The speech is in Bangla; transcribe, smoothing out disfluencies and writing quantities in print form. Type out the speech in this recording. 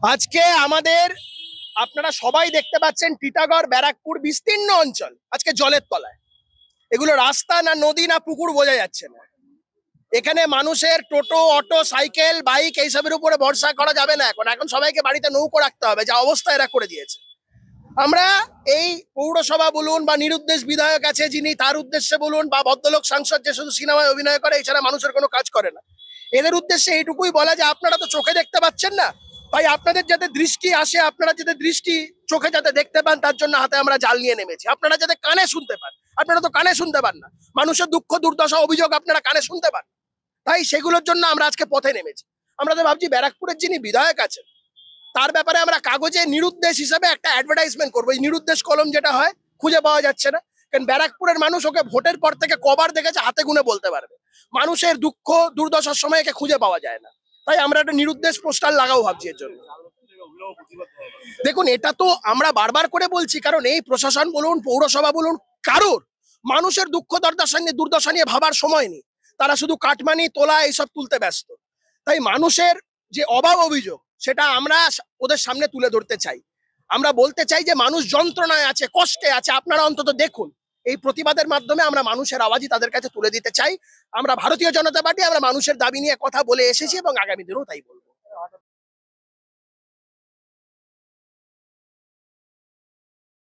আজকে আমাদের আপনারা সবাই দেখতে পাচ্ছেন টিটাগড় ব্যারাকপুর বিস্তীর্ণ অঞ্চল আজকে জলের তলায়। এগুলো রাস্তা না নদী না পুকুর বোঝা যাচ্ছে না। এখানে মানুষের টোটো অটো সাইকেল বাইক এইসবের উপরে ভরসা করা যাবে না। এখন এখন সবাইকে বাড়িতে নৌকো রাখতে হবে, যা অবস্থা এরা করে দিয়েছে। আমরা এই পৌরসভা বলুন বা নিরুদ্দেশ বিধায়ক আছে যিনি, তার উদ্দেশ্যে বলুন, বা ভদ্রলোক সাংসদ যে শুধু সিনেমায় অভিনয় করে, এছাড়া মানুষের কোনো কাজ করে না, এদের উদ্দেশ্যে এইটুকুই বলা যে আপনারা তো চোখে দেখতে পাচ্ছেন না, ভাই আপনাদের যাতে দৃষ্টি আসে, আপনারা যাতে দৃষ্টি চোখে যাতে দেখতে পান, তার জন্য হাতে আমরা জাল নিয়ে নেমেছি। আপনারা যাতে কানে শুনতে পান, আপনারা তো কানে শুনতে পান না। মানুষের দুঃখ দুর্দশা অভিযোগ আপনারা কানে শুনতে পান, তাই সেগুলোর জন্য আমরা আজকে পথে নেমেছি। আমরা তো ভাবছি ব্যারাকপুরের যিনি বিধায়ক আছেন তার ব্যাপারে আমরা কাগজে নিরুদ্দেশ হিসাবে একটা অ্যাডভার্টাইজমেন্ট করবো। এই নিরুদ্দেশ কলম যেটা হয়, খুঁজে পাওয়া যাচ্ছে না। কারণ ব্যারাকপুরের মানুষ ওকে ভোটের পর থেকে কবার দেখেছে হাতে গুনে বলতে পারবে। মানুষের দুঃখ দুর্দশার সময় একে খুঁজে পাওয়া যায় না, তাই আমরা একটা নিরুদ্দেশ পোস্টার লাগাও ভাবছি এর জন্য। দেখুন, এটা তো আমরা বারবার করে বলছি, কারণ এই প্রশাসন বলুন পৌরসভা বলুন, কারোর মানুষের দুঃখ দুর্দশা নিয়ে ভাবার সময় নেই। তারা শুধু কাটমানি তোলা এইসব তুলতে ব্যস্ত। তাই মানুষের যে অভাব অভিযোগ সেটা আমরা ওদের সামনে তুলে ধরতে চাই। আমরা বলতে চাই যে মানুষ যন্ত্রণায় আছে, কষ্টে আছে, আপনারা অন্তত দেখুন। এই প্রতিবাদের মাধ্যমে আমরা মানুষের আওয়াজই তাদের কাছে তুলে দিতে চাই। আমরা ভারতীয় জনতা পার্টি, আমরা মানুষের দাবি নিয়ে কথা বলে এসেছি এবং আগামী দিনেও তাই বলবো।